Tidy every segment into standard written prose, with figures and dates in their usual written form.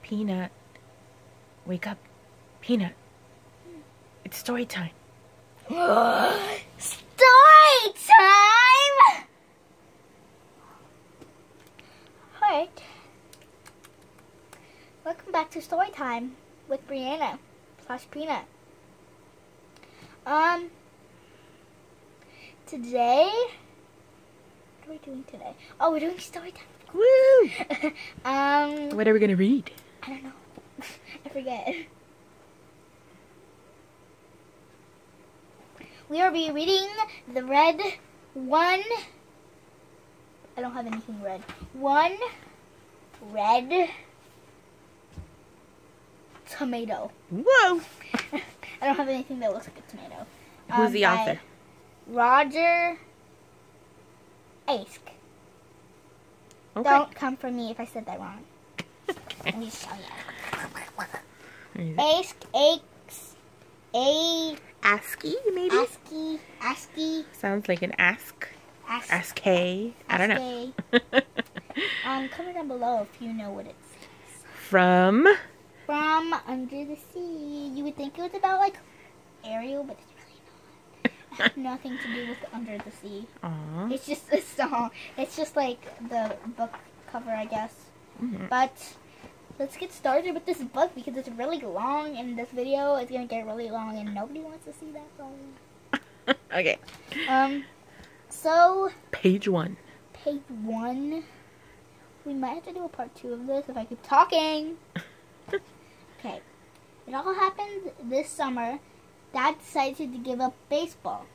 Peanut, wake up. Peanut, it's story time. Story time! Alright. Welcome back to Story Time with Brianna / Peanut. Today, what are we doing today? Oh, we're doing story time. Woo! What are we gonna read? I don't know. I forget. We will be reading the red one. I don't have anything red. One red tomato. Whoa! I don't have anything that looks like a tomato. Who's the author? Roger Ask. Okay. Don't come for me if I said that wrong. Let me show you. Ask, ASCII, maybe? ASCII. Sounds like an ask. ASCII. I don't know. Comment down below if you know what it's From Under the Sea. You would think it was about like Ariel, but it's really not. It has nothing to do with Under the Sea. Aww. It's just a song. It's just like the book cover, I guess. Mm-hmm. But let's get started with this book because it's really long, and this video is gonna get really long, and nobody wants to see that long. Okay. So Page 1. Page 1. We might have to do a part 2 of this if I keep talking. Okay. It all happened this summer. Dad decided to give up baseball.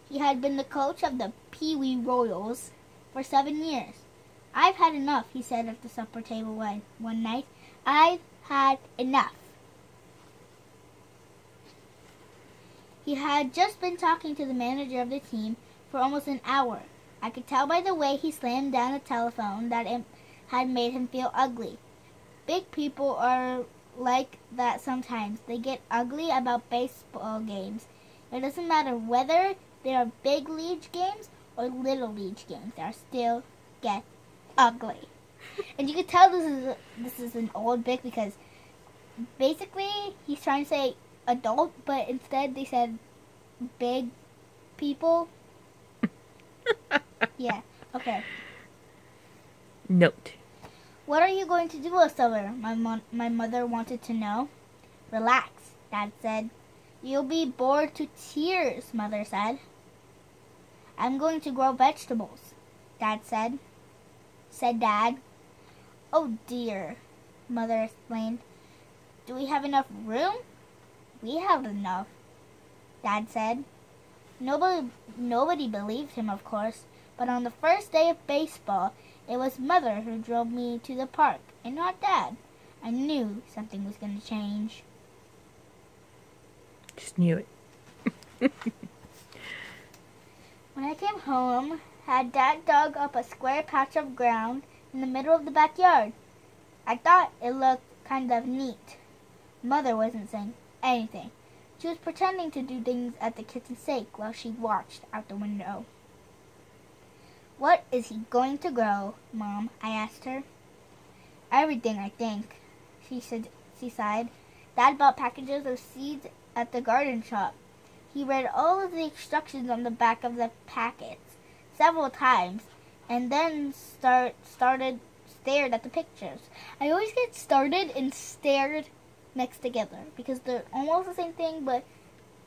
He had been the coach of the Pee Wee Royals for 7 years. I've had enough, he said at the supper table one night. I've had enough. He had just been talking to the manager of the team for almost an hour. I could tell by the way he slammed down the telephone that it had made him feel ugly. Big people are like that sometimes. They get ugly about baseball games. It doesn't matter whether they are big league games or little league games. They still get ugly. And you can tell this is an old book because basically he's trying to say adult, but instead they said big people. Yeah, okay. Note. What are you going to do all summer? My mother wanted to know. Relax, Dad said. You'll be bored to tears, Mother said. I'm going to grow vegetables, Dad said. Said Dad. Oh dear, Mother explained. Do we have enough room? We have enough, Dad said. Nobody believed him, of course, but on the first day of baseball, it was Mother who drove me to the park, and not Dad. I knew something was going to change. Just knew it. When I came home, had Dad dug up a square patch of ground in the middle of the backyard. I thought it looked kind of neat. Mother wasn't saying anything. She was pretending to do things at the kitchen sink while she watched out the window. What is he going to grow, Mom? I asked her. Everything, I think, she sighed. Dad bought packages of seeds at the garden shop. He read all of the instructions on the back of the packets several times and then stared at the pictures. I always get started and stared next together because they're almost the same thing, but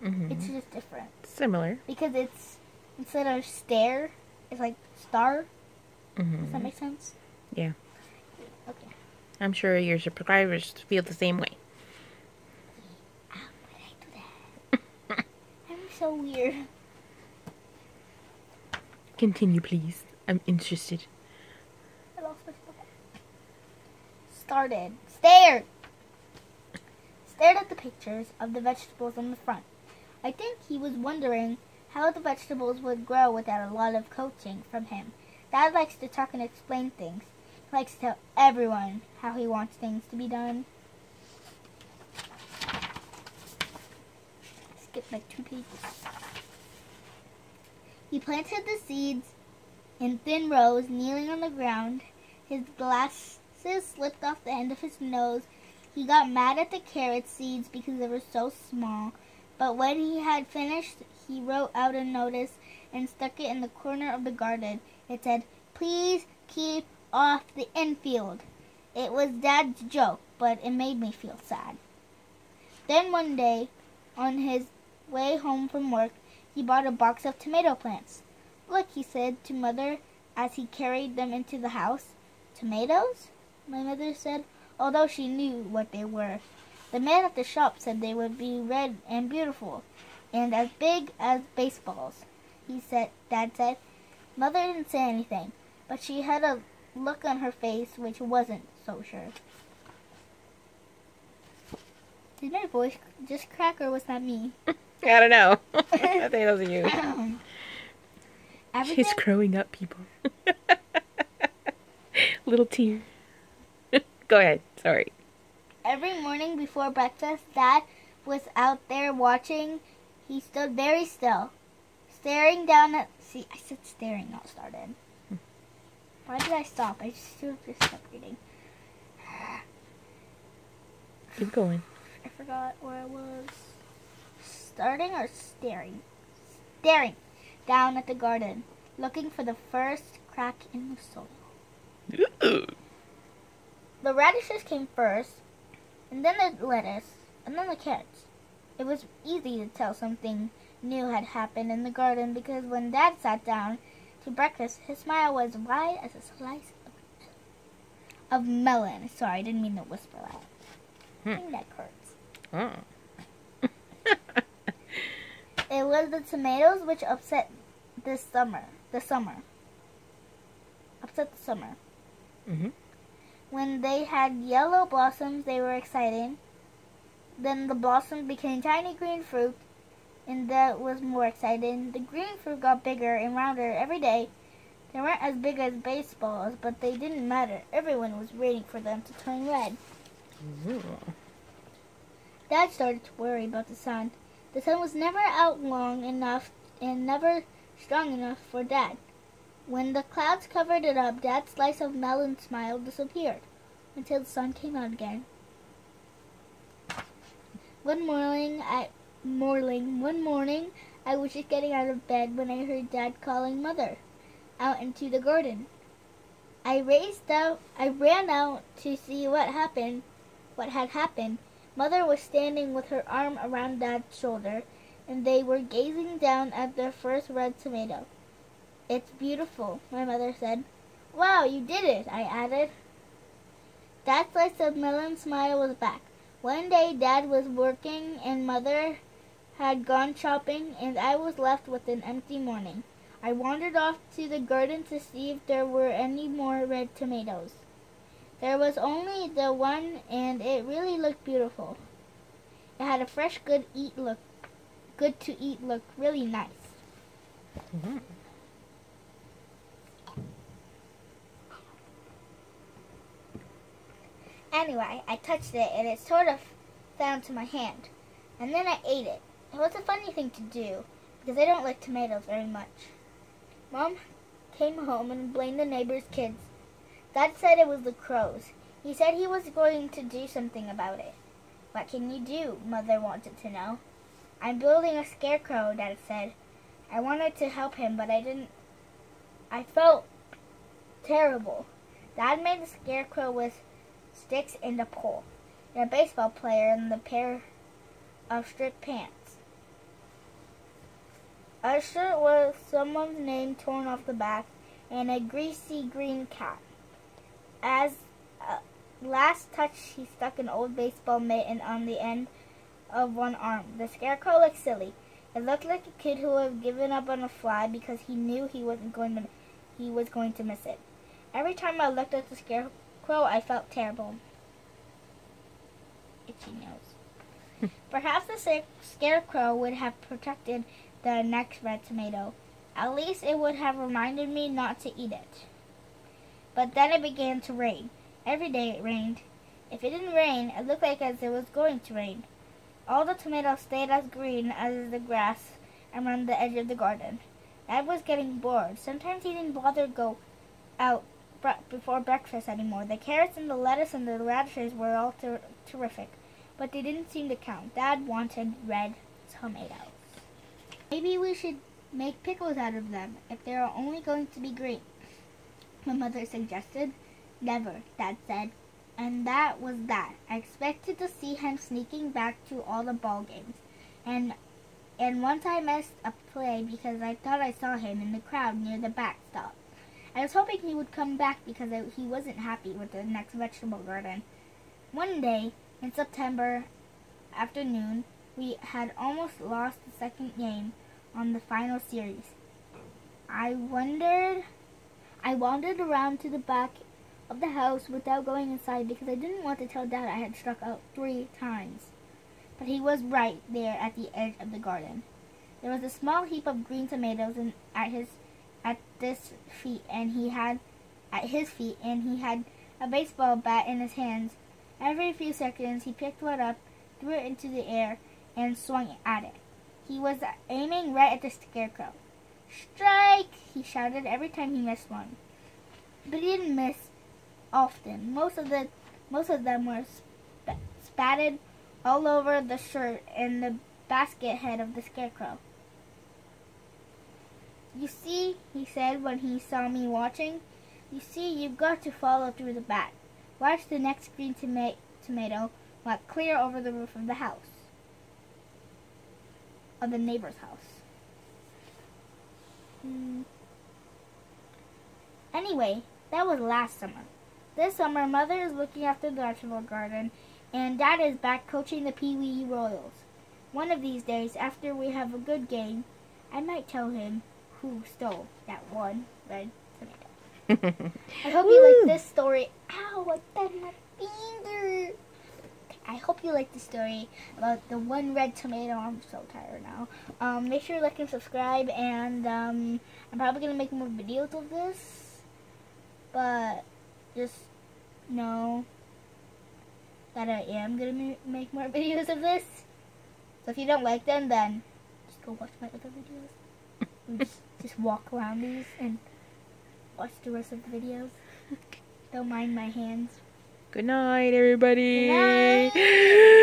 it's just different. Similar. Because it's, instead of stare, it's like star. Does that make sense? Yeah. Okay. I'm sure your subscribers feel the same way. Why did I do that? I'm so weird. Continue, please. I'm interested. I lost my spot. Stared at the pictures of the vegetables on the front. I think he was wondering how the vegetables would grow without a lot of coaching from him. Dad likes to talk and explain things. He likes to tell everyone how he wants things to be done. Skip like 2 pages. He planted the seeds in thin rows, kneeling on the ground. His glasses slipped off the end of his nose He got mad at the carrot seeds because they were so small, but when he had finished, he wrote out a notice and stuck it in the corner of the garden. It said, "Please keep off the infield." It was Dad's joke, but it made me feel sad. Then one day, on his way home from work, he bought a box of tomato plants. "Look," he said to Mother as he carried them into the house. "Tomatoes?" my mother said, although she knew what they were. "The man at the shop said they would be red and beautiful, and as big as baseballs," Dad said. Mother didn't say anything, but she had a look on her face which wasn't so sure. Did my voice just crack, or was that me? I don't know. I think those are you. She's growing up, people. Little tear. Go ahead. Sorry. Every morning before breakfast, Dad was out there watching. He stood very still, staring down at... See, I said staring, not started. Why did I stop? I should have just kept reading. Keep going. I forgot where I was. Starting or staring? Staring down at the garden, looking for the first crack in the soil. Ooh. The radishes came first, and then the lettuce, and then the carrots. It was easy to tell something new had happened in the garden because when Dad sat down to breakfast, his smile was wide as a slice of melon. Sorry, I didn't mean to whisper that. I think that hurts. Oh. It was the tomatoes which upset the summer. Upset the summer. Mm-hmm. When they had yellow blossoms, they were exciting. Then the blossoms became tiny green fruit, and that was more exciting. The green fruit got bigger and rounder every day. They weren't as big as baseballs, but they didn't matter. Everyone was waiting for them to turn red. Ooh. Dad started to worry about the sun. The sun was never out long enough and never strong enough for Dad. When the clouds covered it up, Dad's slice of melon smile disappeared until the sun came out again. One morning, I was just getting out of bed when I heard Dad calling Mother out into the garden. I ran out to see what had happened. Mother was standing with her arm around Dad's shoulder, and they were gazing down at their first red tomato. "It's beautiful," my mother said. "Wow, you did it," I added. Dad's slice of melon smile was back. One day Dad was working and Mother had gone shopping, and I was left with an empty morning. I wandered off to the garden to see if there were any more red tomatoes. There was only the one, and it really looked beautiful. It had a fresh, good to eat look, really nice. Mm-hmm. Anyway, I touched it, and it sort of fell into my hand. And then I ate it. It was a funny thing to do, because I don't like tomatoes very much. Mom came home and blamed the neighbor's kids. Dad said it was the crows. He said he was going to do something about it. "What can you do?" Mother wanted to know. "I'm building a scarecrow," Dad said. I wanted to help him, but I didn't. I felt terrible. Dad made the scarecrow with sticks and a pole, and a baseball player and a pair of striped pants. A shirt with someone's name torn off the back, and a greasy green cap. As a last touch, he stuck an old baseball mitt on the end of one arm. The scarecrow looked silly. It looked like a kid who had given up on a fly because he knew he was going to miss it. Every time I looked at the scarecrow, I felt terrible. Itchy nose. Perhaps the scarecrow would have protected the next red tomato. At least it would have reminded me not to eat it. But then it began to rain. Every day it rained. If it didn't rain, it looked like as it was going to rain. All the tomatoes stayed as green as the grass around the edge of the garden. Dad was getting bored. Sometimes he didn't bother go out before breakfast anymore. The carrots and the lettuce and the radishes were all terrific, but they didn't seem to count. Dad wanted red tomatoes. Maybe we should make pickles out of them if they are only going to be green, my mother suggested. Never, Dad said. And that was that. I expected to see him sneaking back to all the ball games. And once I missed a play because I thought I saw him in the crowd near the backstop. I was hoping he would come back because he wasn't happy with the next vegetable garden. One day in September afternoon, we had almost lost the second game on the final series. I wandered around to the back of the house without going inside because I didn't want to tell Dad I had struck out 3 times. But he was right there at the edge of the garden. There was a small heap of green tomatoes at his feet, and he had a baseball bat in his hands. Every few seconds he picked one up, threw it into the air, and swung at it. He was aiming right at the scarecrow. "Strike!" he shouted every time he missed one. But he didn't miss often. Most of them were spattered all over the shirt and the basket head of the scarecrow. "You see," he said when he saw me watching, "you see, you've got to follow through the bat. Watch the next green tomato walk clear over the roof of the house, of the neighbor's house." Anyway, that was last summer. This summer, Mother is looking after the vegetable garden, and Dad is back coaching the Pee Wee Royals. One of these days, after we have a good game, I might tell him who stole that one red tomato. I hope you like this story. Ow, I bent my finger. I hope you like the story about the one red tomato. I'm so tired now. Make sure to like and subscribe, and I'm probably going to make more videos of this, but just know that I am going to make more videos of this. So if you don't like them, then just go watch my other videos. Just walk around these and watch the rest of the videos. Don't mind my hands. Good night, everybody. Good night.